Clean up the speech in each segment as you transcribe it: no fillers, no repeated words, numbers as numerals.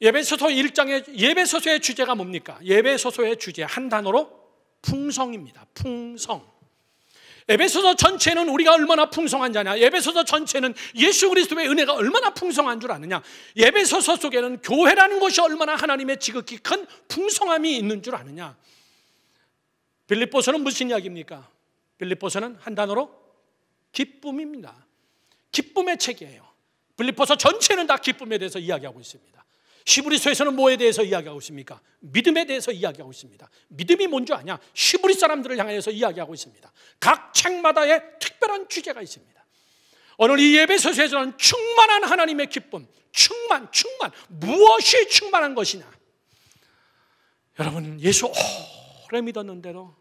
에베소서 1장의 예배소서의 주제가 뭡니까? 예배소서의 주제 한 단어로 풍성입니다. 풍성. 에베소서 전체는 우리가 얼마나 풍성한 자냐? 에베소서 전체는 예수 그리스도의 은혜가 얼마나 풍성한 줄 아느냐? 에베소서 속에는 교회라는 것이 얼마나 하나님의 지극히 큰 풍성함이 있는 줄 아느냐? 빌립보서는 무슨 이야기입니까? 빌립보서는 한 단어로 기쁨입니다. 기쁨의 책이에요. 빌립보서 전체는 다 기쁨에 대해서 이야기하고 있습니다. 히브리서에서는 뭐에 대해서 이야기하고 있습니까? 믿음에 대해서 이야기하고 있습니다. 믿음이 뭔 줄 아냐? 히브리 사람들을 향해서 이야기하고 있습니다. 각 책마다의 특별한 주제가 있습니다. 오늘 이 예배소서에서는 충만한 하나님의 기쁨, 충만, 무엇이 충만한 것이냐? 여러분, 예수 오래 믿었는데도,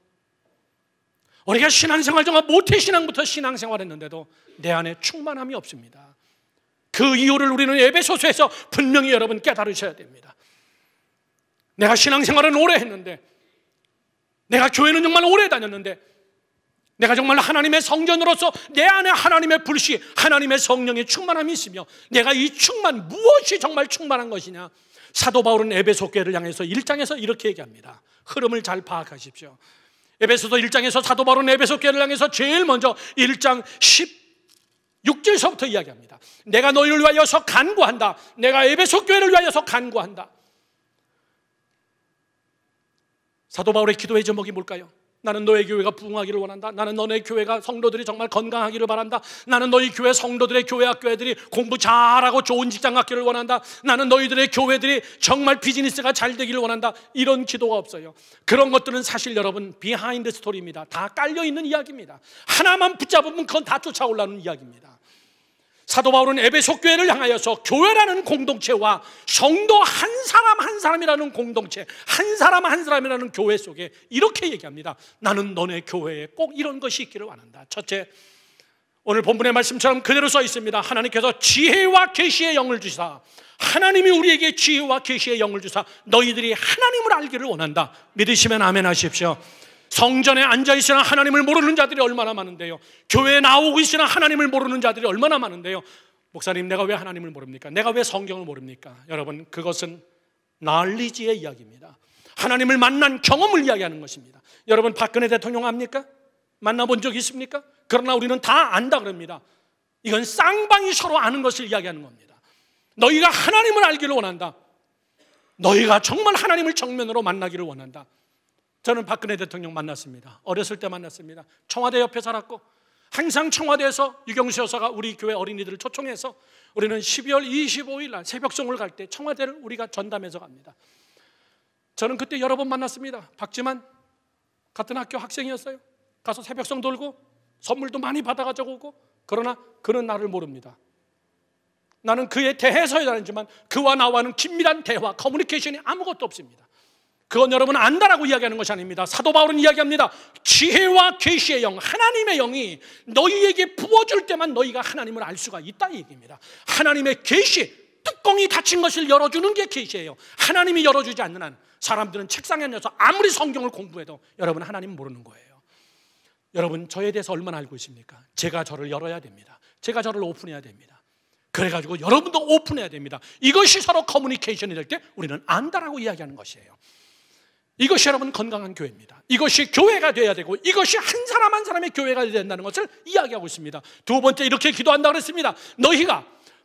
우리가 신앙생활 정말 모태신앙부터 신앙생활 했는데도 내 안에 충만함이 없습니다. 그 이유를 우리는 에베소서에서 분명히 여러분 깨달으셔야 됩니다. 내가 신앙생활은 오래 했는데, 내가 교회는 정말 오래 다녔는데, 내가 정말 하나님의 성전으로서 내 안에 하나님의 불씨, 하나님의 성령의 충만함이 있으며, 내가 이 충만, 무엇이 정말 충만한 것이냐? 사도 바울은 에베소 교회를 향해서 1장에서 이렇게 얘기합니다. 흐름을 잘 파악하십시오. 에베소서 1장에서 사도 바울은 에베소 교회를 향해서 제일 먼저 1장 16절서부터 이야기합니다. 내가 너희를 위하여서 간구한다. 내가 에베소 교회를 위하여서 간구한다. 사도 바울의 기도의 제목이 뭘까요? 나는 너의 교회가 부흥하기를 원한다. 나는 너네 교회가 성도들이 정말 건강하기를 바란다. 나는 너희 교회 성도들의 교회 학교애들이 공부 잘하고 좋은 직장 갖기를 원한다. 나는 너희들의 교회들이 정말 비즈니스가 잘 되기를 원한다. 이런 기도가 없어요. 그런 것들은 사실 여러분 비하인드 스토리입니다. 다 깔려있는 이야기입니다. 하나만 붙잡으면 그건 다 쫓아올라오는 이야기입니다. 사도 바울은 에베소 교회를 향하여서 교회라는 공동체와 성도 한 사람 한 사람이라는 공동체, 한 사람 한 사람이라는 교회 속에 이렇게 얘기합니다. 나는 너네 교회에 꼭 이런 것이 있기를 원한다. 첫째, 오늘 본문의 말씀처럼 그대로 써 있습니다. 하나님께서 지혜와 계시의 영을 주사, 하나님이 우리에게 지혜와 계시의 영을 주사 너희들이 하나님을 알기를 원한다. 믿으시면 아멘 하십시오. 성전에 앉아있으나 하나님을 모르는 자들이 얼마나 많은데요. 교회에 나오고 있으나 하나님을 모르는 자들이 얼마나 많은데요. 목사님, 내가 왜 하나님을 모릅니까? 내가 왜 성경을 모릅니까? 여러분, 그것은 knowledge의 이야기입니다. 하나님을 만난 경험을 이야기하는 것입니다. 여러분, 박근혜 대통령 압니까? 만나본 적 있습니까? 그러나 우리는 다 안다 그럽니다. 이건 쌍방이 서로 아는 것을 이야기하는 겁니다. 너희가 하나님을 알기를 원한다. 너희가 정말 하나님을 정면으로 만나기를 원한다. 저는 박근혜 대통령 만났습니다. 어렸을 때 만났습니다. 청와대 옆에 살았고 항상 청와대에서 유경수 여사가 우리 교회 어린이들을 초청해서 우리는 12월 25일 날 새벽송을 갈 때 청와대를 우리가 전담해서 갑니다. 저는 그때 여러 번 만났습니다. 박지만 같은 학교 학생이었어요. 가서 새벽송 돌고 선물도 많이 받아가지고 오고, 그러나 그는 나를 모릅니다. 나는 그에 대해서야 다니지만 그와 나와는 긴밀한 대화, 커뮤니케이션이 아무것도 없습니다. 그건 여러분 안다라고 이야기하는 것이 아닙니다. 사도 바울은 이야기합니다. 지혜와 계시의 영, 하나님의 영이 너희에게 부어줄 때만 너희가 하나님을 알 수가 있다 이 얘기입니다. 하나님의 계시, 뚜껑이 닫힌 것을 열어주는 게 계시예요. 하나님이 열어주지 않는 한 사람들은 책상에 앉아서 아무리 성경을 공부해도 여러분 하나님 모르는 거예요. 여러분, 저에 대해서 얼마나 알고 있습니까? 제가 저를 열어야 됩니다. 제가 저를 오픈해야 됩니다. 그래가지고 여러분도 오픈해야 됩니다. 이것이 서로 커뮤니케이션이 될 때 우리는 안다라고 이야기하는 것이에요. 이것이 여러분 건강한 교회입니다. 이것이 교회가 돼야 되고, 이것이 한 사람 한 사람의 교회가 돼야 된다는 것을 이야기하고 있습니다. 두 번째, 이렇게 기도한다고 그랬습니다. 너희가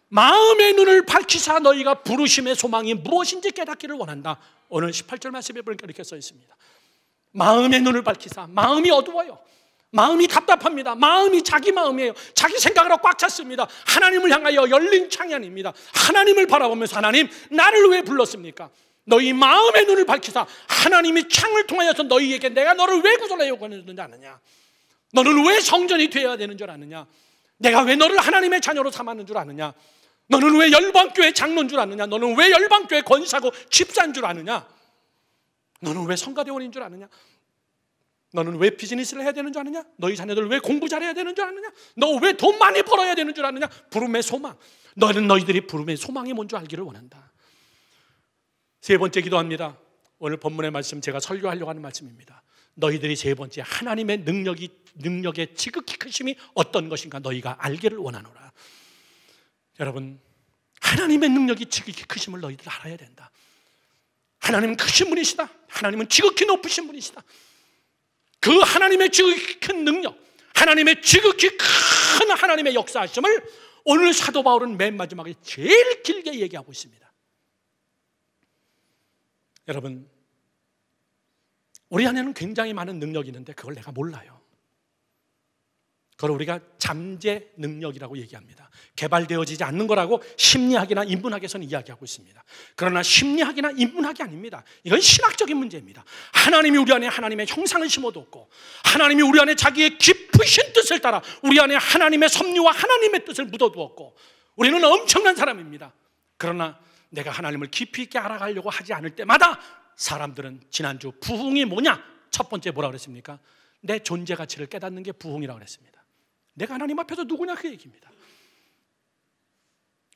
마음의 눈을 밝히사 너희가 부르심의 소망이 무엇인지 깨닫기를 원한다. 오늘 18절 말씀에 보니까 이렇게 써 있습니다. 마음의 눈을 밝히사. 마음이 어두워요. 마음이 답답합니다. 마음이 자기 마음이에요. 자기 생각으로 꽉 찼습니다. 하나님을 향하여 열린 창이 아닙니다. 하나님을 바라보면서 하나님, 나를 왜 불렀습니까? 너희 마음의 눈을 밝히사 하나님이 창을 통하여서 너희에게 내가 너를 왜 구원하려고 하는 줄 아느냐? 너는 왜 성전이 되어야 되는 줄 아느냐? 내가 왜 너를 하나님의 자녀로 삼았는 줄 아느냐? 너는 왜 열방교회 장로인 줄 아느냐? 너는 왜 열방교회 권사고 집사인 줄 아느냐? 너는 왜 성가대원인 줄 아느냐? 너는 왜 비즈니스를 해야 되는 줄 아느냐? 너희 자녀들 왜 공부 잘해야 되는 줄 아느냐? 너 왜 돈 많이 벌어야 되는 줄 아느냐? 부름의 소망. 너희들이 부름의 소망이 뭔지 알기를 원한다. 세 번째 기도합니다. 오늘 본문의 말씀, 제가 설교하려고 하는 말씀입니다. 너희들이 세 번째, 하나님의 능력의 지극히 크심이 어떤 것인가 너희가 알기를 원하노라. 여러분, 하나님의 능력이 지극히 크심을 너희들 알아야 된다. 하나님은 크신 분이시다. 하나님은 지극히 높으신 분이시다. 그 하나님의 지극히 큰 능력, 하나님의 지극히 큰 하나님의 역사하심을 오늘 사도 바울은 맨 마지막에 제일 길게 얘기하고 있습니다. 여러분, 우리 안에는 굉장히 많은 능력이 있는데 그걸 내가 몰라요. 그걸 우리가 잠재 능력이라고 얘기합니다. 개발되어지지 않는 거라고 심리학이나 인문학에서는 이야기하고 있습니다. 그러나 심리학이나 인문학이 아닙니다. 이건 신학적인 문제입니다. 하나님이 우리 안에 하나님의 형상을 심어뒀고, 하나님이 우리 안에 자기의 깊으신 뜻을 따라 우리 안에 하나님의 섭리와 하나님의 뜻을 묻어두었고, 우리는 엄청난 사람입니다. 그러나 내가 하나님을 깊이 있게 알아가려고 하지 않을 때마다 사람들은 지난주 부흥이 뭐냐? 첫 번째 뭐라 그랬습니까? 내 존재 가치를 깨닫는 게 부흥이라고 그랬습니다. 내가 하나님 앞에서 누구냐 그 얘기입니다.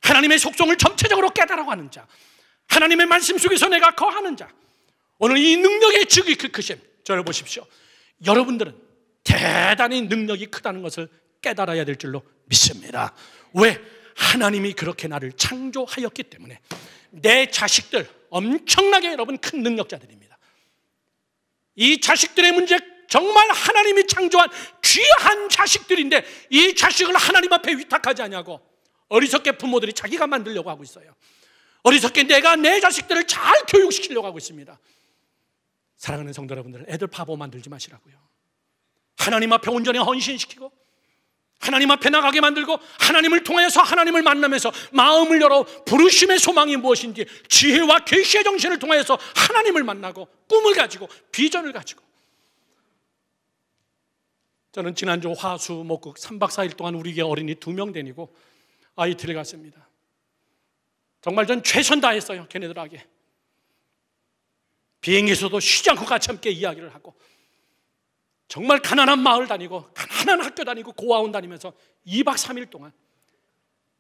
하나님의 속성을 전체적으로 깨달아가는 자, 하나님의 말씀 속에서 내가 거하는 자, 오늘 이 능력의 지극히 크심, 저를 보십시오. 여러분들은 대단히 능력이 크다는 것을 깨달아야 될 줄로 믿습니다. 왜? 하나님이 그렇게 나를 창조하였기 때문에. 내 자식들 엄청나게 여러분 큰 능력자들입니다. 이 자식들의 문제, 정말 하나님이 창조한 귀한 자식들인데 이 자식을 하나님 앞에 위탁하지 않냐고 어리석게 부모들이 자기가 만들려고 하고 있어요. 어리석게 내가 내 자식들을 잘 교육시키려고 하고 있습니다. 사랑하는 성도 여러분들, 애들 바보 만들지 마시라고요. 하나님 앞에 온전히 헌신시키고 하나님 앞에 나가게 만들고 하나님을 통해서 하나님을 만나면서 마음을 열어 부르심의 소망이 무엇인지 지혜와 계시의 정신을 통해서 하나님을 만나고 꿈을 가지고 비전을 가지고. 저는 지난주 화수목금 3박 4일 동안 우리 교회 어린이 2명 데리고 IT를 갔습니다. 정말 전 최선 다했어요. 걔네들에게 비행기에서도 쉬지 않고 같이 함께 이야기를 하고, 정말 가난한 마을 다니고 가난한 학교 다니고 고아원 다니면서 2박 3일 동안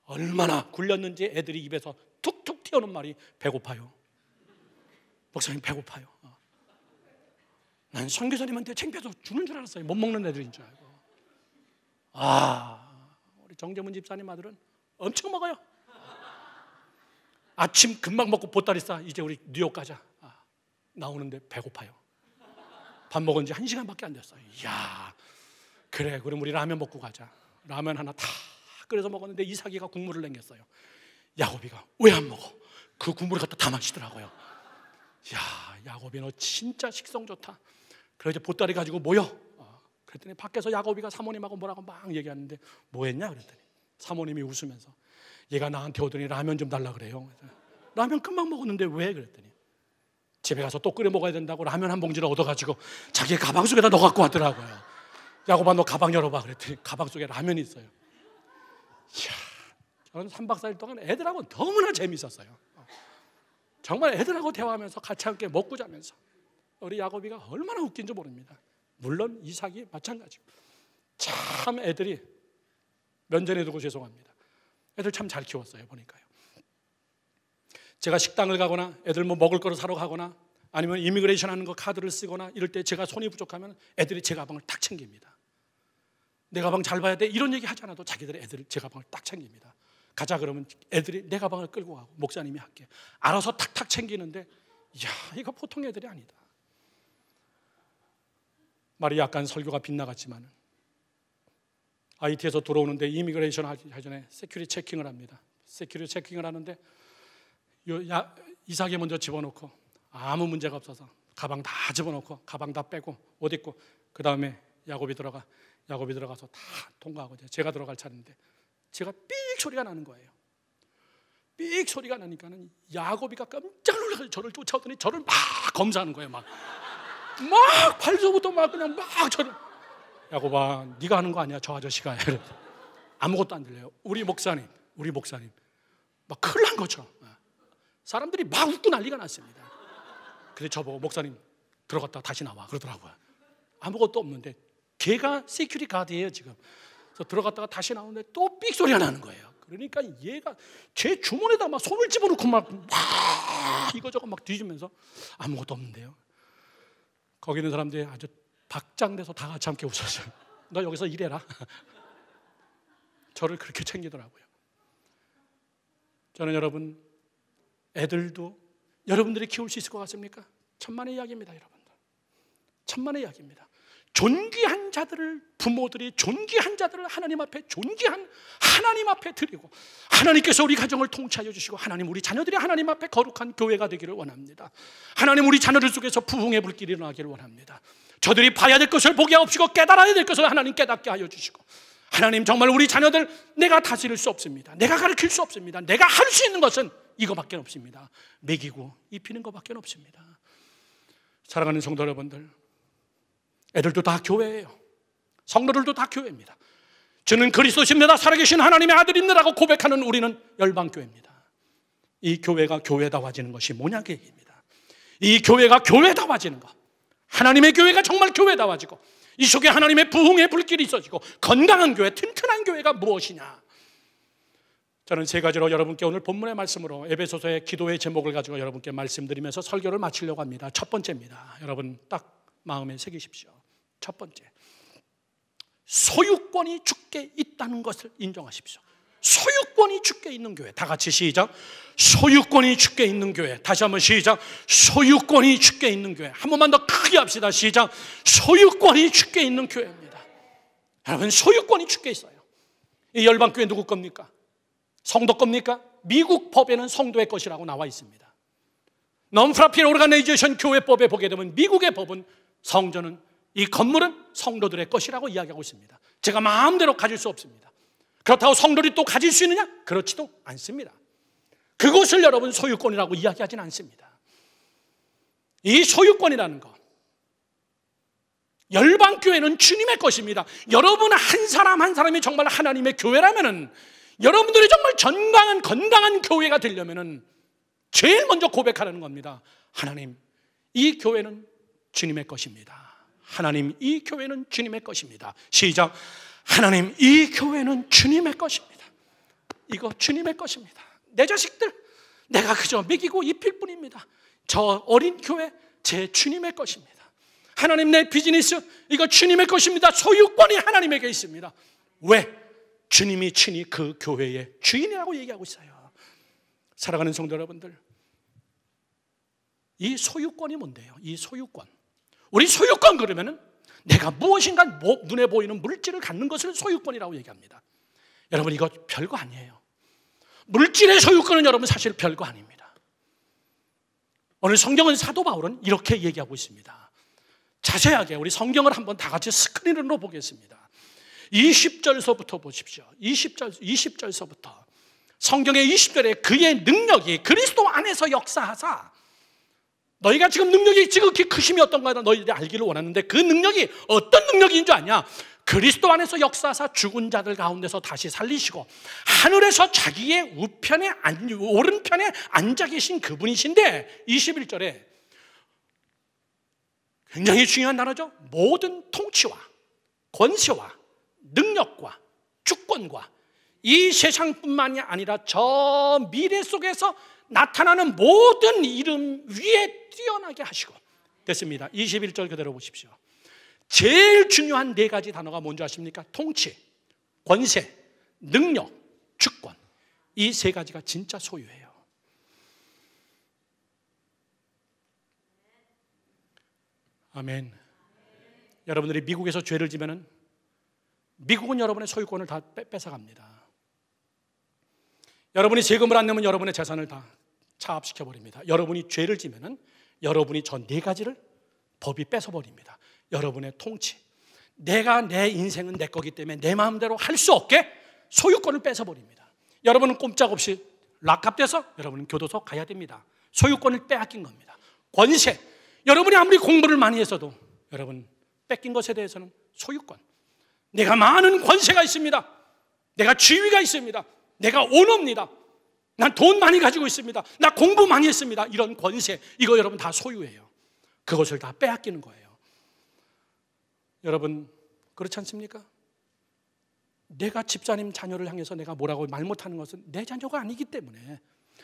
얼마나 굴렸는지 애들이 입에서 툭툭 튀어나오는 말이 배고파요. 목사님 배고파요. 난 선교사님한테 창피해서 죽는 줄 알았어요. 못 먹는 애들인 줄 알고. 우리 정재문 집사님 아들은 엄청 먹어요. 아침 금방 먹고 보따리 싸. 이제 우리 뉴욕 가자. 나오는데 배고파요. 밥 먹은 지 1시간밖에 안 됐어요. 이야, 그래, 그럼 우리 라면 먹고 가자. 라면 하나 다 끓여서 먹었는데 이삭이가 국물을 남겼어요. 야곱이가 왜 안 먹어? 그 국물을 갖다 다 마시더라고요. 야, 야곱이 너 진짜 식성 좋다. 그래서 보따리 가지고 모여. 그랬더니 밖에서 야곱이가 사모님하고 뭐라고 막 얘기하는데 뭐 했냐 그랬더니 사모님이 웃으면서 얘가 나한테 오더니 라면 좀 달라 그래요. 라면 금방 먹었는데 왜? 그랬더니 집에 가서 또 끓여 먹어야 된다고 라면 한 봉지를 얻어가지고 자기 가방 속에다 넣어 갖고 왔더라고요. 야곱아 너 가방 열어봐 그랬더니 가방 속에 라면이 있어요. 이야, 저는 3박 4일 동안 애들하고 너무나 재밌었어요. 정말 애들하고 대화하면서 같이 함께 먹고 자면서 우리 야곱이가 얼마나 웃긴지 모릅니다. 물론 이삭이 마찬가지고. 참 애들이 면전에 두고 죄송합니다. 애들 참 잘 키웠어요 보니까요. 제가 식당을 가거나 애들 뭐 먹을 거를 사러 가거나 아니면 이미그레이션 하는 거 카드를 쓰거나 이럴 때 제가 손이 부족하면 애들이 제 가방을 딱 챙깁니다. 내 가방 잘 봐야 돼 이런 얘기 하지 않아도 자기들의 애들 제 가방을 딱 챙깁니다. 가자 그러면 애들이 내 가방을 끌고 가고 목사님이 할게 알아서 탁탁 챙기는데 이야 이거 보통 애들이 아니다. 말이 약간 설교가 빗나갔지만 IT에서 들어오는데 이미그레이션 하기 전에 세큐리티 체킹을 합니다. 세큐리티 체킹을 하는데 이삭이 먼저 집어넣고 아무 문제가 없어서 가방 다 집어넣고 가방 다 빼고 옷 입고 그 다음에 야곱이 들어가서 다 통과하고 제가 들어갈 차례인데 제가 삑 소리가 나는 거예요. 삑 소리가 나니까는 야곱이가 깜짝 놀라서 저를 쫓아오더니 저를 막 검사하는 거예요. 막 발서부터 막 그냥 막 저를 야곱아 네가 하는 거 아니야 저 아저씨가. 아무것도 안 들려요. 우리 목사님 막 큰일 난 거죠. 사람들이 막 웃고 난리가 났습니다. 근데 저보고 목사님 들어갔다 다시 나와 그러더라고요. 아무것도 없는데 걔가 시큐리티 가드예요 지금. 그래서 들어갔다가 다시 나오는데 또 삑 소리가 나는 거예요. 그러니까 얘가 제 주머니에다 막 손을 집어넣고 막 이거저거 막 뒤지면서 아무것도 없는데요. 거기 있는 사람들이 아주 박장대서 다 같이 함께 웃었어요. 너 여기서 일해라. 저를 그렇게 챙기더라고요. 저는 여러분, 애들도 여러분들이 키울 수 있을 것 같습니까? 천만의 이야기입니다, 여러분들. 천만의 이야기입니다. 존귀한 자들을, 부모들이 존귀한 자들을 하나님 앞에, 존귀한 하나님 앞에 드리고, 하나님께서 우리 가정을 통치하여 주시고, 하나님 우리 자녀들이 하나님 앞에 거룩한 교회가 되기를 원합니다. 하나님 우리 자녀들 속에서 부흥의 불길이 일어나기를 원합니다. 저들이 봐야 될 것을 보게 하옵시고, 깨달아야 될 것을 하나님 깨닫게 하여 주시고, 하나님 정말 우리 자녀들 내가 다스릴 수 없습니다. 내가 가르칠 수 없습니다. 내가 할 수 있는 것은 이거밖에 없습니다. 먹이고 입히는 것밖에 없습니다. 사랑하는 성도 여러분들, 애들도 다 교회예요. 성도들도 다 교회입니다. 저는 그리스도십니다, 살아계신 하나님의 아들입니다라고 고백하는 우리는 열방교회입니다. 이 교회가 교회다워지는 것이 뭐냐 그 얘기입니다. 이 교회가 교회다워지는 것, 하나님의 교회가 정말 교회다워지고 이 속에 하나님의 부흥의 불길이 있어지고 건강한 교회, 튼튼한 교회가 무엇이냐. 저는 세 가지로 여러분께 오늘 본문의 말씀으로 에베소서의 기도의 제목을 가지고 여러분께 말씀드리면서 설교를 마치려고 합니다. 첫 번째입니다. 여러분 딱 마음에 새기십시오. 첫 번째, 소유권이 주께 있다는 것을 인정하십시오. 소유권이 주께 있는 교회. 다 같이 시작. 소유권이 주께 있는 교회. 다시 한번 시작. 소유권이 주께 있는 교회. 한 번만 더 크게 합시다. 시작. 소유권이 주께 있는 교회입니다. 여러분, 소유권이 주께 있어요. 이 열방교회 누구 겁니까? 성도 겁니까? 미국 법에는 성도의 것이라고 나와 있습니다. Non-profit Organization 교회법에 보게 되면 미국의 법은 성전은, 이 건물은 성도들의 것이라고 이야기하고 있습니다. 제가 마음대로 가질 수 없습니다. 그렇다고 성도들이 또 가질 수 있느냐? 그렇지도 않습니다. 그것을 여러분 소유권이라고 이야기하지는 않습니다. 이 소유권이라는 것, 열방교회는 주님의 것입니다. 여러분 한 사람 한 사람이 정말 하나님의 교회라면은, 여러분들이 정말 건강한 교회가 되려면은 제일 먼저 고백하라는 겁니다. 하나님, 이 교회는 주님의 것입니다. 하나님, 이 교회는 주님의 것입니다. 시작. 하나님, 이 교회는 주님의 것입니다. 이거 주님의 것입니다. 내 자식들 내가 그저 먹이고 입힐 뿐입니다. 저 어린 교회 제 주님의 것입니다. 하나님, 내 비즈니스 이거 주님의 것입니다. 소유권이 하나님에게 있습니다. 왜? 주님이 친히 그 교회의 주인이라고 얘기하고 있어요. 사랑하는 성도 여러분들, 이 소유권이 뭔데요? 이 소유권, 우리 소유권 그러면은 내가 무엇인가 눈에 보이는 물질을 갖는 것을 소유권이라고 얘기합니다. 여러분, 이거 별거 아니에요. 물질의 소유권은 여러분 사실 별거 아닙니다. 오늘 성경은 사도 바울은 이렇게 얘기하고 있습니다. 자세하게 우리 성경을 한번 다 같이 스크린으로 보겠습니다. 20절서부터 보십시오. 20절서부터 성경의 20절에 그의 능력이 그리스도 안에서 역사하사, 너희가 지금 능력이 지극히 크심이 어떤가 너희들이 알기를 원하는데 그 능력이 어떤 능력인 줄 아냐? 그리스도 안에서 역사하사 죽은 자들 가운데서 다시 살리시고 하늘에서 자기의 오른편에 앉아 계신 그분이신데, 21절에 굉장히 중요한 단어죠. 모든 통치와 권세와 능력과 주권과 이 세상뿐만이 아니라 저 미래 속에서 나타나는 모든 이름 위에 뛰어나게 하시고. 됐습니다. 21절 그대로 보십시오. 제일 중요한 네 가지 단어가 뭔지 아십니까? 통치, 권세, 능력, 주권. 이 세 가지가 진짜 소유예요. 아멘. 여러분들이 미국에서 죄를 지면은 미국은 여러분의 소유권을 다 뺏어갑니다. 여러분이 세금을 안 내면 여러분의 재산을 다 차압시켜버립니다. 여러분이 죄를 지면은 여러분이 저 네 가지를 법이 뺏어버립니다. 여러분의 통치, 내가 내 인생은 내 거기 때문에 내 마음대로 할 수 없게 소유권을 뺏어버립니다. 여러분은 꼼짝없이 락합돼서 여러분은 교도소 가야 됩니다. 소유권을 빼앗긴 겁니다. 권세, 여러분이 아무리 공부를 많이 했어도 여러분 뺏긴 것에 대해서는 소유권, 내가 많은 권세가 있습니다. 내가 지위가 있습니다. 내가 오너입니다. 난 돈 많이 가지고 있습니다. 나 공부 많이 했습니다. 이런 권세, 이거 여러분 다 소유예요. 그것을 다 빼앗기는 거예요. 여러분 그렇지 않습니까? 내가 집사님 자녀를 향해서 내가 뭐라고 말 못하는 것은 내 자녀가 아니기 때문에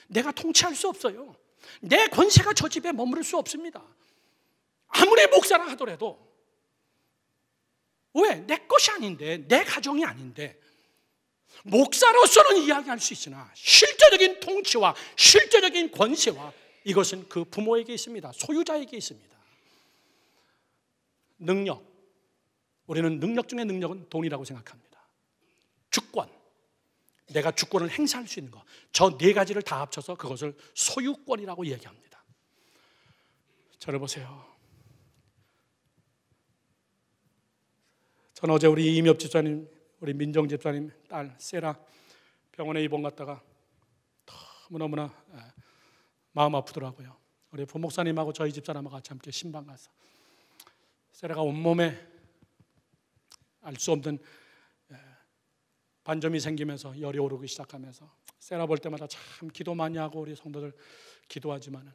내가 통치할 수 없어요. 내 권세가 저 집에 머무를 수 없습니다. 아무리 목사라 하더라도. 왜? 내 것이 아닌데, 내 가정이 아닌데. 목사로서는 이야기할 수 있으나 실제적인 통치와 실제적인 권세와 이것은 그 부모에게 있습니다. 소유자에게 있습니다. 능력, 우리는 능력 중에 능력은 돈이라고 생각합니다. 주권, 내가 주권을 행사할 수 있는 것, 저 네 가지를 다 합쳐서 그것을 소유권이라고 이야기합니다. 저를 보세요. 전 어제 우리 이미엽 집사님, 우리 민정 집사님 딸 세라 병원에 입원 갔다가 너무너무나 마음 아프더라고요. 우리 부목사님하고 저희 집사람하고 같이 함께 신방 가서 세라가 온몸에 알 수 없는 반점이 생기면서 열이 오르기 시작하면서 세라 볼 때마다 참 기도 많이 하고 우리 성도들 기도하지만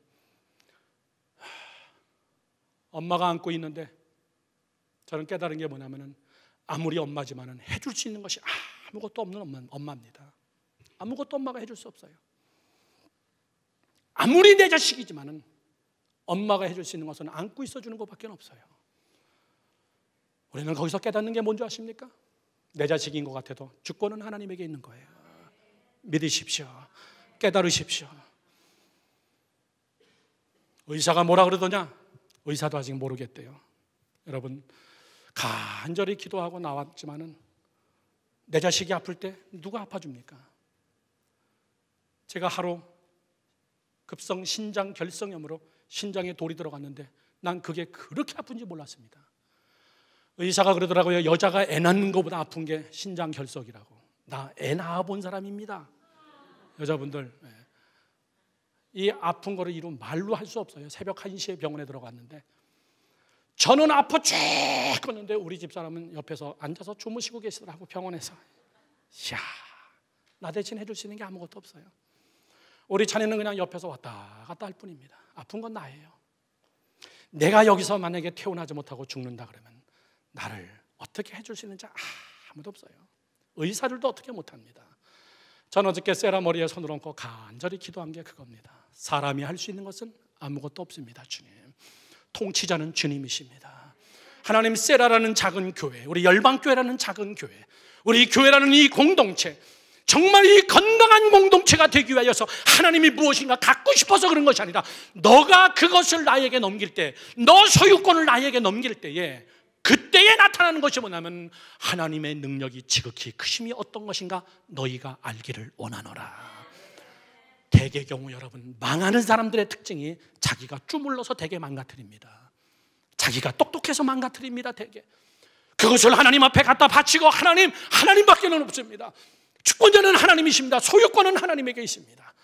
엄마가 안고 있는데 저는 깨달은 게 뭐냐면은 아무리 엄마지만은 해줄 수 있는 것이 아무것도 없는 엄마입니다. 아무것도 엄마가 해줄 수 없어요. 아무리 내 자식이지만은 엄마가 해줄 수 있는 것은 안고 있어주는 것밖에 없어요. 우리는 거기서 깨닫는 게 뭔지 아십니까? 내 자식인 것 같아도 주권은 하나님에게 있는 거예요. 믿으십시오. 깨달으십시오. 의사가 뭐라 그러더냐? 의사도 아직 모르겠대요. 여러분, 간절히 기도하고 나왔지만은 내 자식이 아플 때 누가 아파줍니까? 제가 하루 급성 신장 결석염으로 신장에 돌이 들어갔는데 난 그게 그렇게 아픈지 몰랐습니다. 의사가 그러더라고요. 여자가 애 낳는 것보다 아픈 게 신장 결석이라고. 나 애 낳아본 사람입니다. 여자분들, 이 아픈 거를 이루 말로 할 수 없어요. 새벽 1시에 병원에 들어갔는데 저는 아파 쭉 껐는데 우리 집사람은 옆에서 앉아서 주무시고 계시더라고. 병원에서. 이야, 나 대신 해줄 수 있는 게 아무것도 없어요. 우리 자녀는 그냥 옆에서 왔다 갔다 할 뿐입니다. 아픈 건 나예요. 내가 여기서 만약에 태어나지 못하고 죽는다 그러면 나를 어떻게 해줄 수 있는지 아무도 없어요. 의사들도 어떻게 못합니다. 저는 어저께 세라 머리에 손을 얹고 간절히 기도한 게 그겁니다. 사람이 할 수 있는 것은 아무것도 없습니다. 주님, 통치자는 주님이십니다. 하나님, 세라라는 작은 교회, 우리 열방교회라는 작은 교회, 우리 교회라는 이 공동체, 정말 이 건강한 공동체가 되기 위하여서 하나님이 무엇인가 갖고 싶어서 그런 것이 아니라 너가 그것을 나에게 넘길 때, 너 소유권을 나에게 넘길 때에 그때에 나타나는 것이 뭐냐면 하나님의 능력이 지극히 크심이 어떤 것인가 너희가 알기를 원하노라. 대개 경우 여러분, 망하는 사람들의 특징이 자기가 주물러서 대개 망가뜨립니다. 자기가 똑똑해서 망가뜨립니다. 대개 그것을 하나님 앞에 갖다 바치고 하나님밖에는 없습니다. 주권자는 하나님이십니다. 소유권은 하나님에게 있습니다.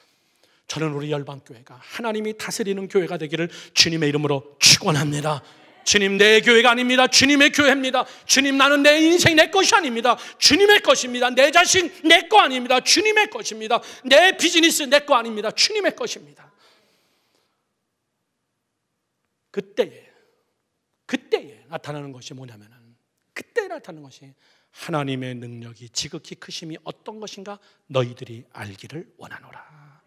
저는 우리 열방교회가 하나님이 다스리는 교회가 되기를 주님의 이름으로 축원합니다. 주님, 내 교회가 아닙니다. 주님의 교회입니다. 주님, 나는 내 인생 내 것이 아닙니다. 주님의 것입니다. 내 자식 내 거 아닙니다. 주님의 것입니다. 내 비즈니스 내 거 아닙니다. 주님의 것입니다. 그때에 나타나는 것이 뭐냐면은, 그때에 나타나는 것이 하나님의 능력이 지극히 크심이 어떤 것인가 너희들이 알기를 원하노라.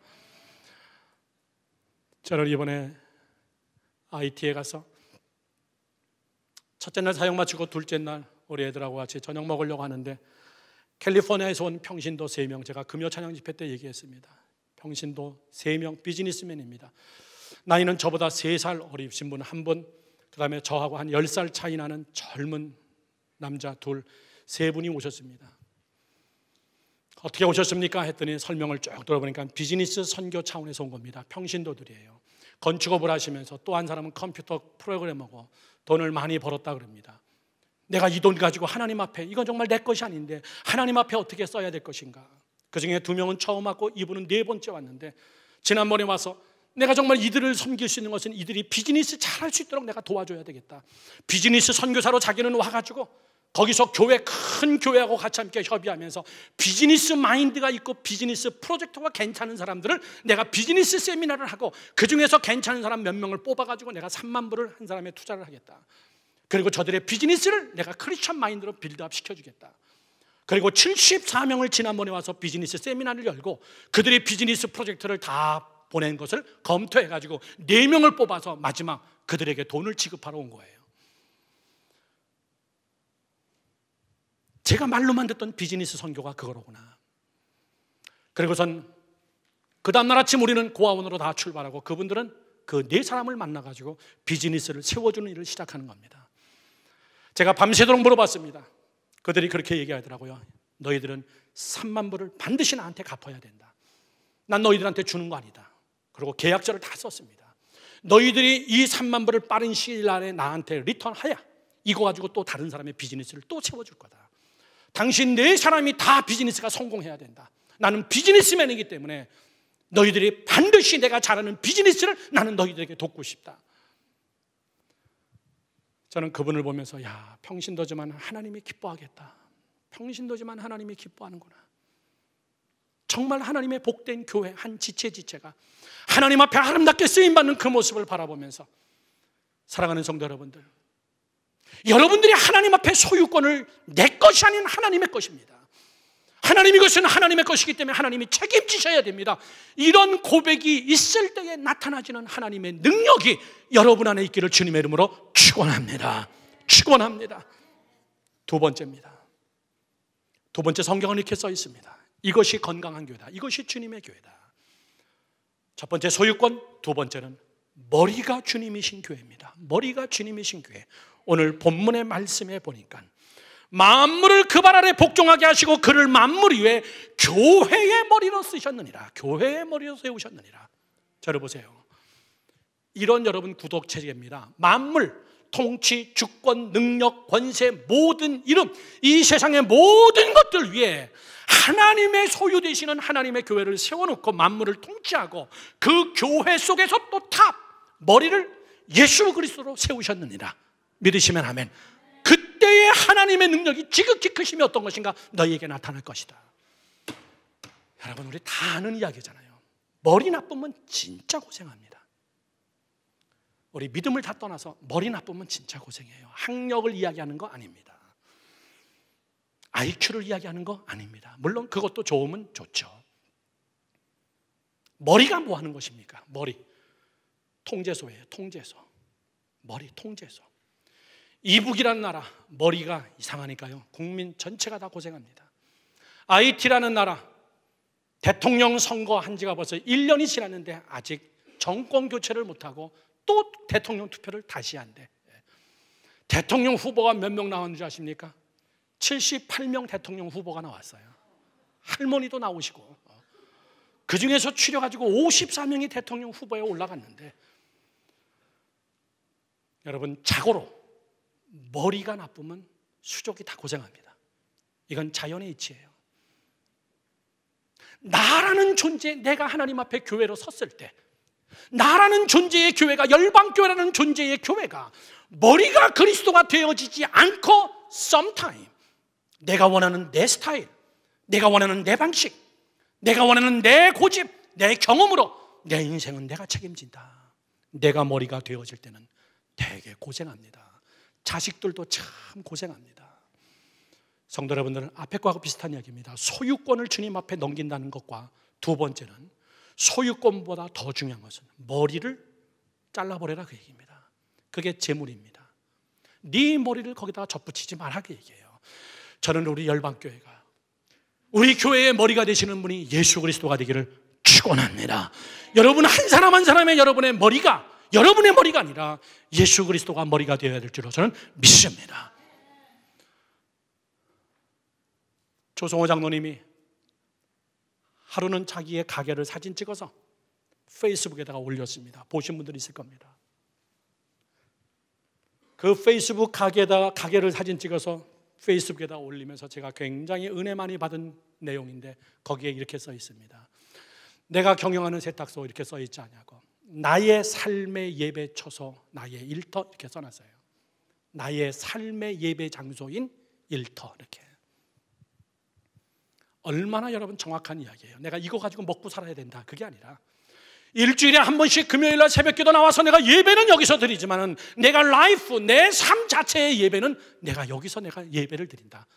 저는 이번에 IT에 가서 첫째 날 사역 마치고 둘째 날 우리 애들하고 같이 저녁 먹으려고 하는데 캘리포니아에서 온 평신도 3명, 제가 금요 찬양 집회 때 얘기했습니다. 평신도 3명 비즈니스맨입니다. 나이는 저보다 3살 어리신 분 1분, 그 다음에 저하고 한 10살 차이 나는 젊은 남자 둘, 3분이 오셨습니다. 어떻게 오셨습니까? 했더니 설명을 쭉 들어보니까 비즈니스 선교 차원에서 온 겁니다. 평신도들이에요. 건축업을 하시면서 또 한 사람은 컴퓨터 프로그래머고 돈을 많이 벌었다 그럽니다. 내가 이 돈 가지고 하나님 앞에, 이건 정말 내 것이 아닌데 하나님 앞에 어떻게 써야 될 것인가. 그 중에 2명은 처음 왔고 이분은 4번째 왔는데 지난번에 와서 내가 정말 이들을 섬길 수 있는 것은 이들이 비즈니스 잘할 수 있도록 내가 도와줘야 되겠다. 비즈니스 선교사로 자기는 와가지고 거기서 큰 교회하고 같이 함께 협의하면서 비즈니스 마인드가 있고 비즈니스 프로젝트가 괜찮은 사람들을 내가 비즈니스 세미나를 하고 그 중에서 괜찮은 사람 몇 명을 뽑아가지고 내가 3만 불을 한 사람에 투자를 하겠다. 그리고 저들의 비즈니스를 내가 크리스천 마인드로 빌드업 시켜주겠다. 그리고 74명을 지난번에 와서 비즈니스 세미나를 열고 그들의 비즈니스 프로젝트를 다 보낸 것을 검토해가지고 4명을 뽑아서 마지막 그들에게 돈을 지급하러 온 거예요. 제가 말로만 듣던 비즈니스 선교가 그거로구나. 그리고선 그 다음날 아침 우리는 고아원으로 다 출발하고 그분들은 그 네 사람을 만나가지고 비즈니스를 세워주는 일을 시작하는 겁니다. 제가 밤새도록 물어봤습니다. 그들이 그렇게 얘기하더라고요. 너희들은 3만 불을 반드시 나한테 갚아야 된다. 난 너희들한테 주는 거 아니다. 그리고 계약서를 다 썼습니다. 너희들이 이 3만 불을 빠른 시일 안에 나한테 리턴하야 이거 가지고 또 다른 사람의 비즈니스를 또 세워줄 거다. 당신 네 사람이 다 비즈니스가 성공해야 된다. 나는 비즈니스맨이기 때문에 너희들이 반드시 내가 잘하는 비즈니스를 나는 너희들에게 돕고 싶다. 저는 그분을 보면서 야, 평신도지만 하나님이 기뻐하겠다. 평신도지만 하나님이 기뻐하는구나. 정말 하나님의 복된 교회 한 지체가 하나님 앞에 아름답게 쓰임받는 그 모습을 바라보면서 사랑하는 성도 여러분들, 여러분들이 하나님 앞에 소유권을 내 것이 아닌 하나님의 것입니다. 하나님의 것은 하나님의 것이기 때문에 하나님이 책임지셔야 됩니다. 이런 고백이 있을 때에 나타나지는 하나님의 능력이 여러분 안에 있기를 주님의 이름으로 축원합니다. 축원합니다. 두 번째입니다. 두 번째, 성경은 이렇게 써 있습니다. 이것이 건강한 교회다. 이것이 주님의 교회다. 첫 번째 소유권, 두 번째는 머리가 주님이신 교회입니다. 머리가 주님이신 교회. 오늘 본문의 말씀에 보니까 만물을 그 발 아래 복종하게 하시고 그를 만물 위에 교회의 머리로 쓰셨느니라. 교회의 머리로 세우셨느니라. 자, 보세요. 이런 여러분 구독 체계입니다. 만물, 통치, 주권, 능력, 권세, 모든 이름, 이 세상의 모든 것들 위에 하나님의 소유 되시는 하나님의 교회를 세워놓고 만물을 통치하고 그 교회 속에서 또 탑, 머리를 예수 그리스도로 세우셨느니라. 믿으시면 아멘. 그때의 하나님의 능력이 지극히 크심이 어떤 것인가 너희에게 나타날 것이다. 여러분, 우리 다 아는 이야기잖아요. 머리 나쁘면 진짜 고생합니다. 우리 믿음을 다 떠나서 머리 나쁘면 진짜 고생해요. 학력을 이야기하는 거 아닙니다. IQ를 이야기하는 거 아닙니다. 물론 그것도 좋으면 좋죠. 머리가 뭐 하는 것입니까? 머리. 통제소예요. 통제소. 머리 통제소. 이북이라는 나라, 머리가 이상하니까요, 국민 전체가 다 고생합니다. IT라는 나라, 대통령 선거한 지가 벌써 1년이 지났는데 아직 정권 교체를 못하고 또 대통령 투표를 다시 한대. 대통령 후보가 몇 명 나왔는 줄 아십니까? 78명 대통령 후보가 나왔어요. 할머니도 나오시고, 그 중에서 추려가지고 54명이 대통령 후보에 올라갔는데, 여러분, 자고로 머리가 나쁘면 수족이 다 고생합니다. 이건 자연의 이치예요. 나라는 존재, 내가 하나님 앞에 교회로 섰을 때, 나라는 존재의 교회가, 열방교회라는 존재의 교회가 머리가 그리스도가 되어지지 않고 sometime 내가 원하는 내 스타일, 내가 원하는 내 방식, 내가 원하는 내 고집, 내 경험으로 내 인생은 내가 책임진다. 내가 머리가 되어질 때는 되게 고생합니다. 자식들도 참 고생합니다. 성도 여러분들은 앞에 거하고 비슷한 이야기입니다. 소유권을 주님 앞에 넘긴다는 것과 두 번째는 소유권보다 더 중요한 것은 머리를 잘라버려라 그 얘기입니다. 그게 재물입니다. 네 머리를 거기다가 접붙이지 마라 그 얘기예요. 저는 우리 열방교회가, 우리 교회의 머리가 되시는 분이 예수 그리스도가 되기를 축원합니다. 여러분 한 사람 한 사람의 여러분의 머리가 여러분의 머리가 아니라 예수 그리스도가 머리가 되어야 될 줄로 저는 믿습니다. 조성호 장로님이 하루는 자기의 가게를 사진 찍어서 페이스북에다가 올렸습니다. 보신 분들이 있을 겁니다. 그 페이스북 가게를 사진 찍어서 페이스북에다 올리면서 제가 굉장히 은혜 많이 받은 내용인데 거기에 이렇게 써 있습니다. 내가 경영하는 세탁소 이렇게 써 있지 않냐고. 나의 삶의 예배 처소, 나의 일터 이렇게 써놨어요. 나의 삶의 예배 장소인 일터 이렇게. 얼마나 여러분 정확한 이야기예요. 내가 이거 가지고 먹고 살아야 된다 그게 아니라 일주일에 한 번씩 금요일날 새벽기도 나와서 내가 예배는 여기서 드리지만은 내가 라이프, 내 삶 자체의 예배는 내가 여기서 내가 예배를 드린다.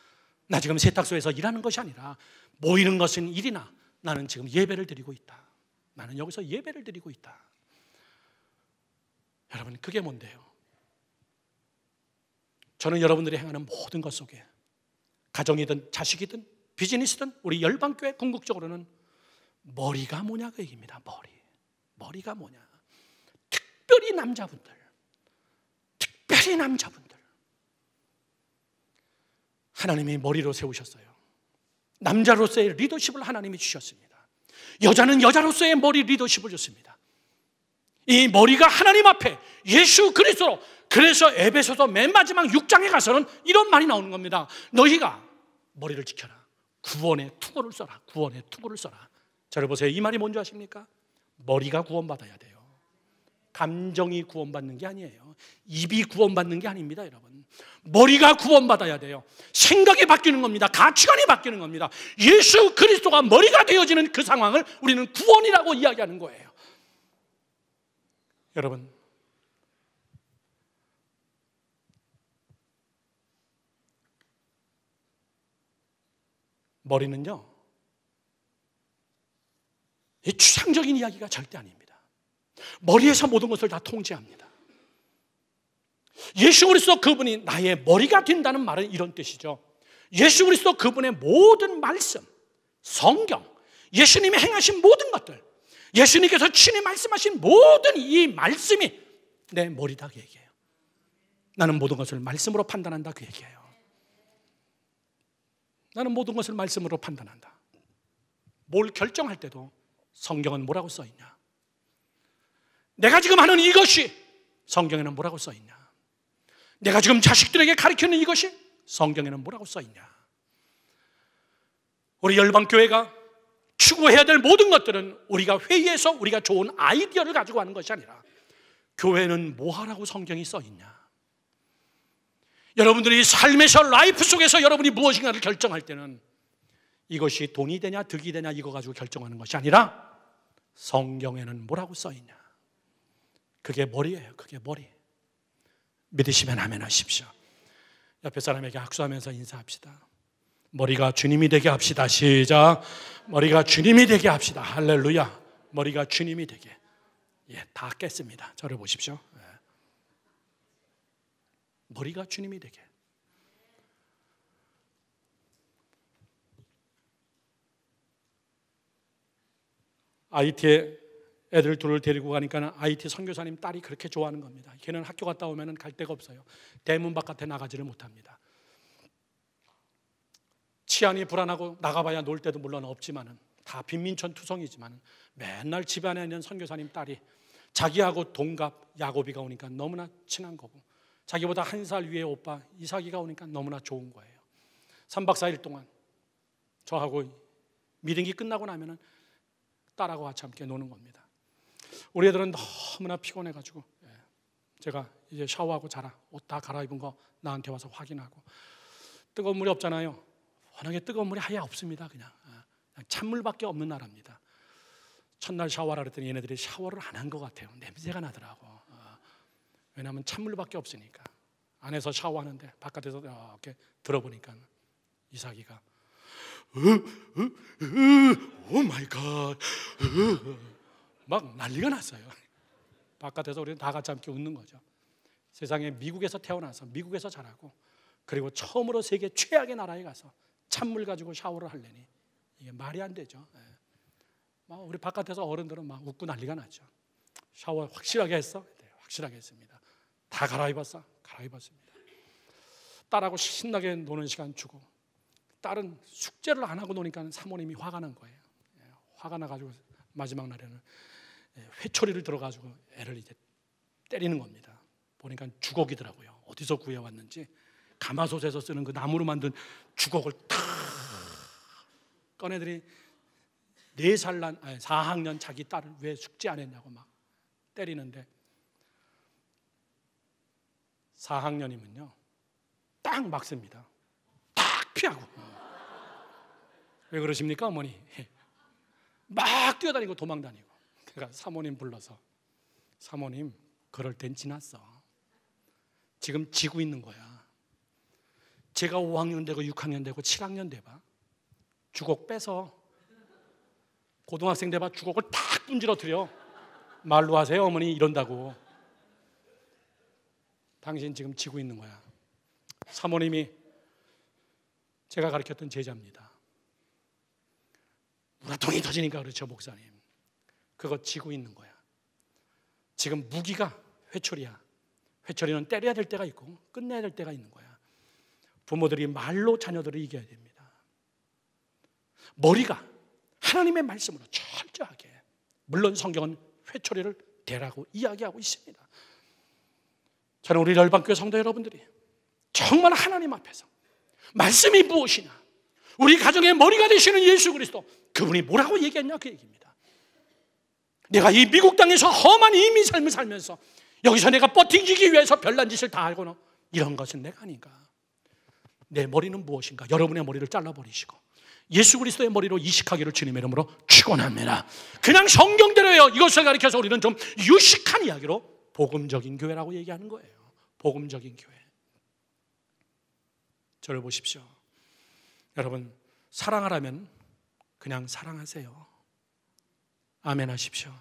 나 지금 세탁소에서 일하는 것이 아니라 모이는 것은 일이나 나는 지금 예배를 드리고 있다. 나는 여기서 예배를 드리고 있다. 여러분 그게 뭔데요? 저는 여러분들이 행하는 모든 것 속에 가정이든 자식이든 비즈니스든 우리 열방교회 궁극적으로는 머리가 뭐냐 그 얘기입니다. 머리가 뭐냐. 특별히 남자분들, 하나님이 머리로 세우셨어요. 남자로서의 리더십을 하나님이 주셨습니다. 여자는 여자로서의 머리 리더십을 줬습니다. 이 머리가 하나님 앞에 예수 그리스도로, 그래서 에베소서 맨 마지막 6장에 가서는 이런 말이 나오는 겁니다. 너희가 머리를 지켜라. 구원의 투구를 써라. 구원의 투구를 써라. 자, 보세요. 이 말이 뭔지 아십니까? 머리가 구원받아야 돼요. 감정이 구원받는 게 아니에요. 입이 구원받는 게 아닙니다, 여러분. 머리가 구원받아야 돼요. 생각이 바뀌는 겁니다. 가치관이 바뀌는 겁니다. 예수 그리스도가 머리가 되어지는 그 상황을 우리는 구원이라고 이야기하는 거예요. 여러분, 머리는요, 이 추상적인 이야기가 절대 아닙니다. 머리에서 모든 것을 다 통제합니다. 예수 그리스도 그분이 나의 머리가 된다는 말은 이런 뜻이죠. 예수 그리스도 그분의 모든 말씀, 성경, 예수님이 행하신 모든 것들, 예수님께서 친히 말씀하신 모든 이 말씀이 내 머리다 그 얘기예요. 나는 모든 것을 말씀으로 판단한다 그 얘기예요. 나는 모든 것을 말씀으로 판단한다. 뭘 결정할 때도 성경은 뭐라고 써있냐? 내가 지금 하는 이것이 성경에는 뭐라고 써있냐? 내가 지금 자식들에게 가르치는 이것이 성경에는 뭐라고 써있냐? 우리 열방교회가 추구해야 될 모든 것들은 우리가 회의에서 우리가 좋은 아이디어를 가지고 하는 것이 아니라 교회는 뭐 하라고 성경이 써있냐? 여러분들이 삶에서 라이프 속에서 여러분이 무엇인가를 결정할 때는 이것이 돈이 되냐 득이 되냐 이거 가지고 결정하는 것이 아니라 성경에는 뭐라고 써있냐? 그게 머리예요. 그게 머리. 믿으시면 아멘 하십시오. 옆에 사람에게 악수하면서 인사합시다. 머리가 주님이 되게 합시다. 시작. 머리가 주님이 되게 합시다. 할렐루야. 머리가 주님이 되게. 예, 다 깼습니다. 저를 보십시오. 예. 머리가 주님이 되게. IT에 애들 둘을 데리고 가니까 IT 선교사님 딸이 그렇게 좋아하는 겁니다. 걔는 학교 갔다 오면 갈 데가 없어요. 대문 바깥에 나가지를 못합니다. 치안이 불안하고 나가봐야 놀 때도 물론 없지만은 다 빈민촌 투성이지만 맨날 집 안에 있는 선교사님 딸이 자기하고 동갑 야곱이가 오니까 너무나 친한 거고 자기보다 한 살 위의 오빠 이삭이가 오니까 너무나 좋은 거예요. 3박 4일 동안 저하고 미팅이 끝나고 나면은 딸하고 같이 함께 노는 겁니다. 우리 애들은 너무나 피곤해가지고 제가 이제 샤워하고 자라 옷 다 갈아입은 거 나한테 와서 확인하고 뜨거운 물이 없잖아요. 워낙에 뜨거운 물이 아예 없습니다. 그냥 찬물밖에 없는 나라입니다. 첫날 샤워하라 그랬더니 얘네들이 샤워를 안 한 것 같아요. 냄새가 나더라고. 왜냐하면 찬물밖에 없으니까. 안에서 샤워하는데 바깥에서 이렇게 들어보니까 이삭이가 오 마이 갓 막 난리가 났어요. 바깥에서 우리는 다 같이 함께 웃는 거죠. 세상에 미국에서 태어나서 미국에서 자라고 그리고 처음으로 세계 최악의 나라에 가서 찬물 가지고 샤워를 하려니 이게 말이 안 되죠. 막 우리 바깥에서 어른들은 막 웃고 난리가 났죠. 샤워 확실하게 했어? 네, 확실하게 했습니다. 다 갈아입었어? 갈아입었습니다. 딸하고 신나게 노는 시간 주고 딸은 숙제를 안 하고 노니까 사모님이 화가 난 거예요. 화가 나가지고 마지막 날에는 회초리를 들어가지고 애를 이제 때리는 겁니다. 보니까 주걱이더라고요. 어디서 구해왔는지 가마솥에서 쓰는 그 나무로 만든 주걱을 탁 꺼내더니 4살 난 4학년 자기 딸을 왜 숙제 안 했냐고 막 때리는데 4학년이면요 딱 막습니다. 딱 피하고. 왜 그러십니까 어머니? 막 뛰어다니고 도망다니고. 제가 사모님 불러서 사모님 그럴 땐 지났어. 지금 지고 있는 거야. 제가 5학년 되고 6학년 되고 7학년 돼봐 주걱 빼서 고등학생 돼봐 주걱을 탁 분질러뜨려. 말로 하세요 어머니 이런다고. 당신 지금 지고 있는 거야. 사모님이 제가 가르쳤던 제자입니다. 우라통이 터지니까 그렇죠, 목사님. 그거 지고 있는 거야. 지금 무기가 회초리야. 회초리는 때려야 될 때가 있고 끝내야 될 때가 있는 거야. 부모들이 말로 자녀들을 이겨야 됩니다. 머리가 하나님의 말씀으로 철저하게, 물론 성경은 회초리를 대라고 이야기하고 있습니다. 저는 우리 열방교회 성도 여러분들이 정말 하나님 앞에서 말씀이 무엇이냐, 우리 가정의 머리가 되시는 예수 그리스도, 그분이 뭐라고 얘기했냐 그 얘기입니다. 내가 이 미국 땅에서 험한 이민 삶을 살면서 여기서 내가 버티기 위해서 별난 짓을 다 알고는 이런 것은 내가 아닌가. 내 머리는 무엇인가? 여러분의 머리를 잘라버리시고 예수 그리스도의 머리로 이식하기를 주님의 이름으로 축원합니다. 그냥 성경대로요, 이것을 가리켜서 우리는 좀 유식한 이야기로 복음적인 교회라고 얘기하는 거예요. 복음적인 교회. 저를 보십시오. 여러분, 사랑하라면 그냥 사랑하세요. 아멘 하십시오.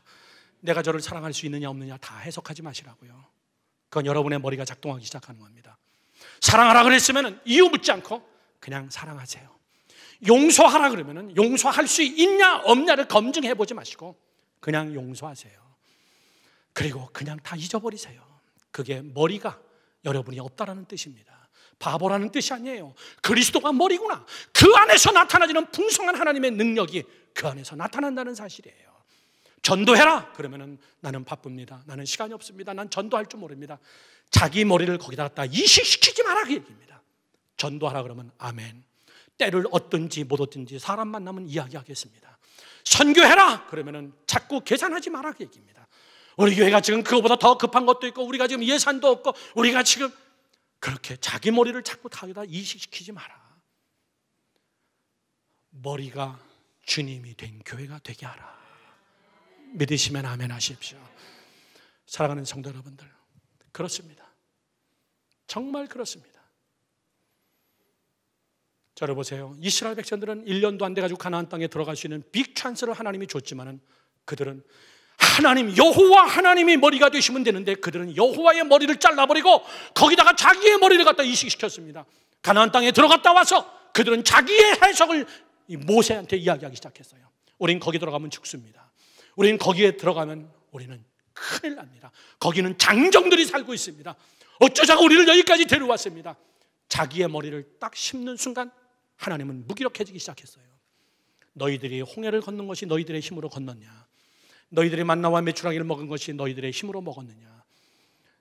내가 저를 사랑할 수 있느냐 없느냐 다 해석하지 마시라고요. 그건 여러분의 머리가 작동하기 시작하는 겁니다. 사랑하라 그랬으면 이유 묻지 않고 그냥 사랑하세요. 용서하라 그러면 용서할 수 있냐 없냐를 검증해 보지 마시고 그냥 용서하세요. 그리고 그냥 다 잊어버리세요. 그게 머리가 여러분이 없다라는 뜻입니다. 바보라는 뜻이 아니에요. 그리스도가 머리구나. 그 안에서 나타나지는 풍성한 하나님의 능력이 그 안에서 나타난다는 사실이에요. 전도해라 그러면은 나는 바쁩니다. 나는 시간이 없습니다. 난 전도할 줄 모릅니다. 자기 머리를 거기다 갖다 이식시키지 마라 그 얘기입니다. 전도하라 그러면 아멘. 때를 얻든지 못 얻든지 사람 만나면 이야기하겠습니다. 선교해라 그러면은 자꾸 계산하지 마라 그 얘기입니다. 우리 교회가 지금 그거보다 더 급한 것도 있고 우리가 지금 예산도 없고 우리가 지금 그렇게 자기 머리를 자꾸 다기다 이식시키지 마라. 머리가 주님이 된 교회가 되게 하라. 믿으시면 아멘 하십시오. 사랑하는 성도 여러분들, 그렇습니다. 정말 그렇습니다. 저를 보세요. 이스라엘 백성들은 1년도 안 돼가지고 가나안 땅에 들어갈 수 있는 빅 찬스를 하나님이 줬지만은 그들은 하나님, 여호와 하나님이 머리가 되시면 되는데 그들은 여호와의 머리를 잘라버리고 거기다가 자기의 머리를 갖다 이식시켰습니다. 가나안 땅에 들어갔다 와서 그들은 자기의 해석을 모세한테 이야기하기 시작했어요. 우린 거기 들어가면 죽습니다. 우리는 거기에 들어가면 우리는 큰일 납니다. 거기는 장정들이 살고 있습니다. 어쩌자고 우리를 여기까지 데려왔습니다. 자기의 머리를 딱 심는 순간 하나님은 무기력해지기 시작했어요. 너희들이 홍해를 건넌 것이 너희들의 힘으로 건넜냐? 너희들이 만나와 메추라기를 먹은 것이 너희들의 힘으로 먹었느냐?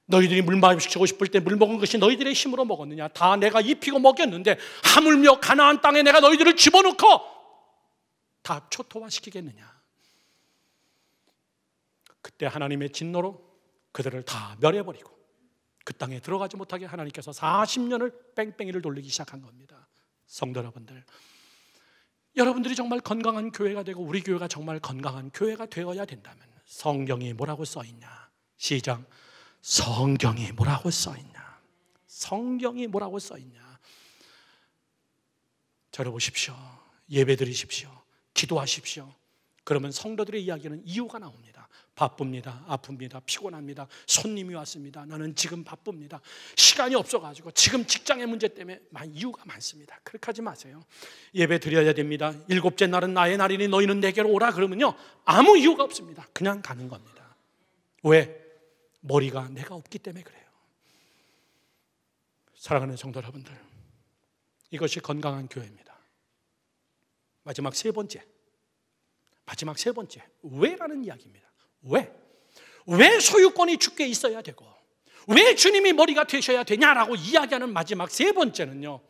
너희들이 물 마시고 싶을 때 물 먹은 것이 너희들의 힘으로 먹었느냐? 다 내가 입히고 먹였는데 하물며 가나안 땅에 내가 너희들을 집어넣고 다 초토화시키겠느냐? 그때 하나님의 진노로 그들을 다 멸해버리고 그 땅에 들어가지 못하게 하나님께서 40년을 뺑뺑이를 돌리기 시작한 겁니다. 성도 여러분들, 여러분들이 정말 건강한 교회가 되고 우리 교회가 정말 건강한 교회가 되어야 된다면 성경이 뭐라고 써있냐? 시작. 성경이 뭐라고 써있냐? 성경이 뭐라고 써있냐? 저를 보십시오. 예배 드리십시오. 기도하십시오. 그러면 성도들의 이야기는 이유가 나옵니다. 바쁩니다. 아픕니다. 피곤합니다. 손님이 왔습니다. 나는 지금 바쁩니다. 시간이 없어가지고 지금 직장의 문제 때문에 이유가 많습니다. 그렇게 하지 마세요. 예배 드려야 됩니다. 7째 날은 나의 날이니 너희는 내게로 오라 그러면요 아무 이유가 없습니다. 그냥 가는 겁니다. 왜? 머리가 내가 없기 때문에 그래요. 사랑하는 성도 여러분들, 이것이 건강한 교회입니다. 마지막 세 번째, 왜라는 이야기입니다. 왜 소유권이 주께 있어야 되고 왜 주님이 머리가 되셔야 되냐라고 이야기하는 마지막 세 번째는요,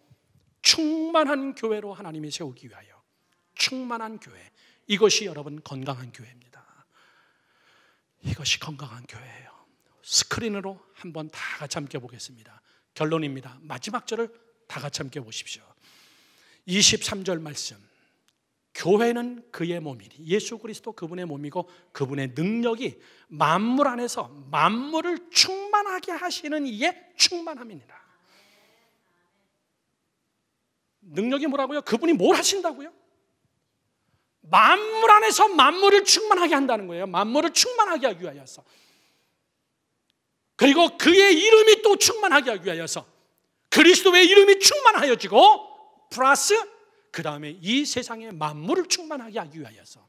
충만한 교회로 하나님이 세우기 위하여. 충만한 교회, 이것이 여러분 건강한 교회입니다. 이것이 건강한 교회예요. 스크린으로 한번 다 같이 함께 보겠습니다. 결론입니다. 마지막 절을 다 같이 함께 보십시오. 23절 말씀, 교회는 그의 몸이니 예수 그리스도 그분의 몸이고 그분의 능력이 만물 안에서 만물을 충만하게 하시는 이의 충만함이니라. 능력이 뭐라고요? 그분이 뭘 하신다고요? 만물 안에서 만물을 충만하게 한다는 거예요. 만물을 충만하게 하기 위하여서. 그리고 그의 이름이 또 충만하게 하기 위하여서 그리스도의 이름이 충만하여지고 플러스 그 다음에 이 세상의 만물을 충만하게 하기 위하여서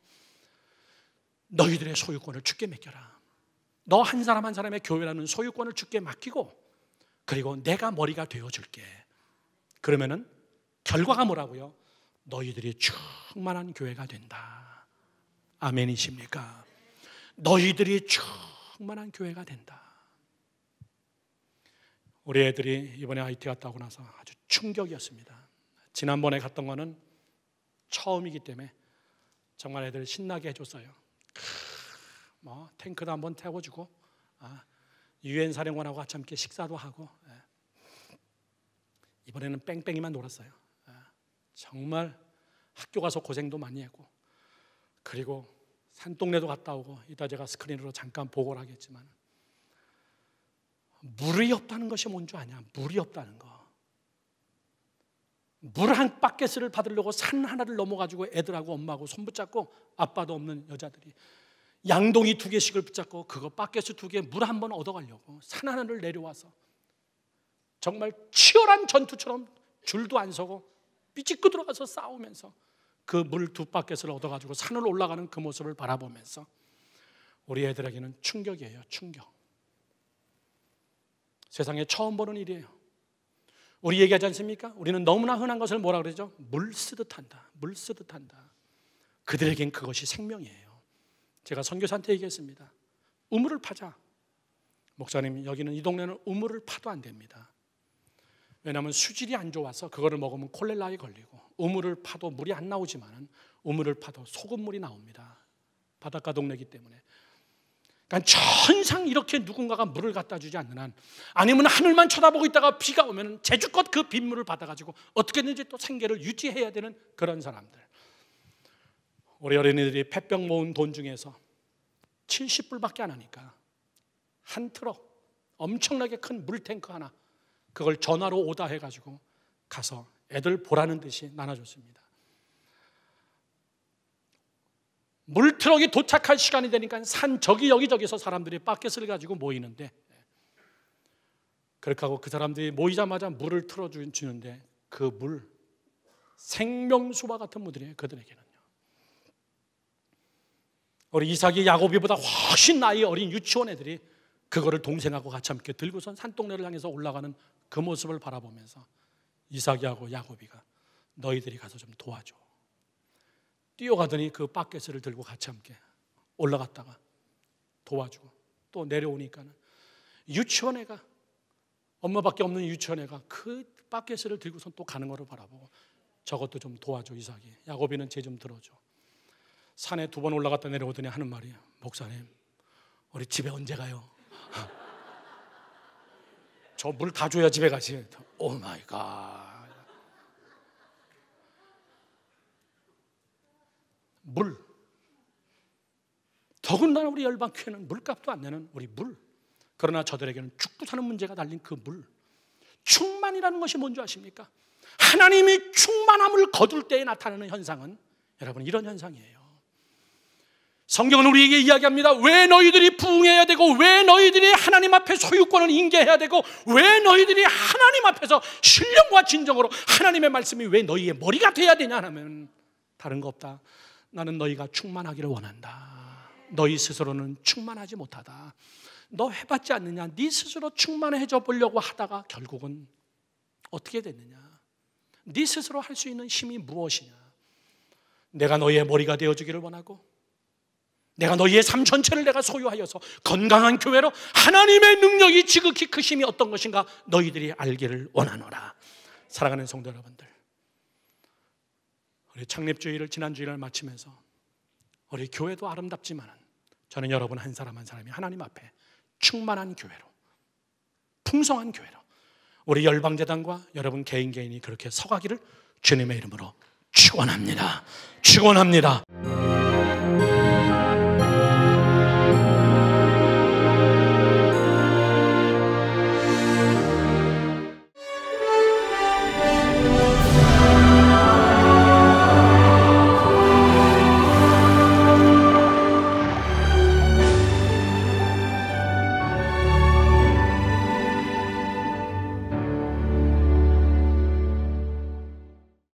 너희들의 소유권을 주께 맡겨라. 너 한 사람 한 사람의 교회라는 소유권을 주께 맡기고, 그리고 내가 머리가 되어줄게. 그러면은 결과가 뭐라고요? 너희들이 충만한 교회가 된다. 아멘이십니까? 너희들이 충만한 교회가 된다. 우리 애들이 이번에 IT 갔다 오고 나서 아주 충격이었습니다. 지난번에 갔던 거는 처음이기 때문에 정말 애들 신나게 해줬어요. 뭐 탱크도 한번 태워주고, 유엔 사령관하고 같이 함께 식사도 하고, 이번에는 뺑뺑이만 놀았어요. 정말 학교 가서 고생도 많이 했고, 그리고 산동네도 갔다 오고, 이따 제가 스크린으로 잠깐 보고를 하겠지만, 물이 없다는 것이 뭔 줄 아냐? 물이 없다는 거. 물 한 바켓을 받으려고 산 하나를 넘어가지고 애들하고 엄마하고 손 붙잡고, 아빠도 없는 여자들이 양동이 2개씩을 붙잡고 그거 바켓을 2개 물 한 번 얻어가려고 산 하나를 내려와서 정말 치열한 전투처럼 줄도 안 서고 삐집고 들어가서 싸우면서 그 물 2바켓을 얻어가지고 산을 올라가는 그 모습을 바라보면서 우리 애들에게는 충격이에요. 충격. 세상에 처음 보는 일이에요. 우리 얘기하지 않습니까? 우리는 너무나 흔한 것을 뭐라 그러죠? 물 쓰듯 한다. 물 쓰듯 한다. 그들에겐 그것이 생명이에요. 제가 선교사한테 얘기했습니다. 우물을 파자. 목사님, 여기는 이 동네는 우물을 파도 안 됩니다. 왜냐하면 수질이 안 좋아서 그거를 먹으면 콜레라에 걸리고, 우물을 파도 물이 안 나오지만 우물을 파도 소금물이 나옵니다. 바닷가 동네이기 때문에. 그러니까 천상 이렇게 누군가가 물을 갖다 주지 않는 한, 아니면 하늘만 쳐다보고 있다가 비가 오면 제주껏 그 빗물을 받아가지고 어떻게든지 또 생계를 유지해야 되는 그런 사람들. 우리 어린이들이 폐병 모은 돈 중에서 70불밖에 안 하니까 한 트럭 엄청나게 큰 물탱크 하나, 그걸 전화로 오다 해가지고 가서 애들 보라는 듯이 나눠줬습니다. 물트럭이 도착할 시간이 되니까 산 저기 여기저기서 사람들이 바켓을 가지고 모이는데, 그렇게 하고 그 사람들이 모이자마자 물을 틀어주는데 그 물, 생명수와 같은 물이에요. 그들에게는요. 우리 이삭이 야곱이보다 훨씬 나이 어린 유치원 애들이 그거를 동생하고 같이 함께 들고선 산동네를 향해서 올라가는 그 모습을 바라보면서 이삭이하고 야곱이가 너희들이 가서 좀 도와줘. 뛰어가더니 그 바켓을 들고 같이 함께 올라갔다가 도와주고, 또 내려오니까는 유치원 애가, 엄마밖에 없는 유치원 애가 그 바켓을 들고선 또 가는 거를 바라보고, 저것도 좀 도와줘 이삭이. 야곱이는 쟤 좀 들어줘. 산에 2번 올라갔다 내려오더니 하는 말이에요. 목사님, 우리 집에 언제 가요? 저 물 다 줘야 집에 가지. 오 마이 갓. 물. 더군다나 우리 열방교회는 물값도 안 내는 우리 물. 그러나 저들에게는 죽고 사는 문제가 달린 그 물. 충만이라는 것이 뭔지 아십니까? 하나님이 충만함을 거둘 때에 나타나는 현상은 여러분 이런 현상이에요. 성경은 우리에게 이야기합니다. 왜 너희들이 부흥해야 되고, 왜 너희들이 하나님 앞에 소유권을 인계해야 되고, 왜 너희들이 하나님 앞에서 신령과 진정으로 하나님의 말씀이 왜 너희의 머리가 돼야 되냐 하면 다른 거 없다. 나는 너희가 충만하기를 원한다. 너희 스스로는 충만하지 못하다. 너 해봤지 않느냐? 네 스스로 충만해져 보려고 하다가 결국은 어떻게 됐느냐? 네 스스로 할 수 있는 힘이 무엇이냐? 내가 너희의 머리가 되어주기를 원하고, 내가 너희의 삶 전체를 내가 소유하여서 건강한 교회로 하나님의 능력이 지극히 크심이 어떤 것인가 너희들이 알기를 원하노라. 사랑하는 성도 여러분들, 우리 창립주의를 지난주일을 마치면서 우리 교회도 아름답지만 저는 여러분 한 사람 한 사람이 하나님 앞에 충만한 교회로, 풍성한 교회로 우리 열방재단과 여러분 개인이 그렇게 서가기를 주님의 이름으로 축원합니다. 축원합니다.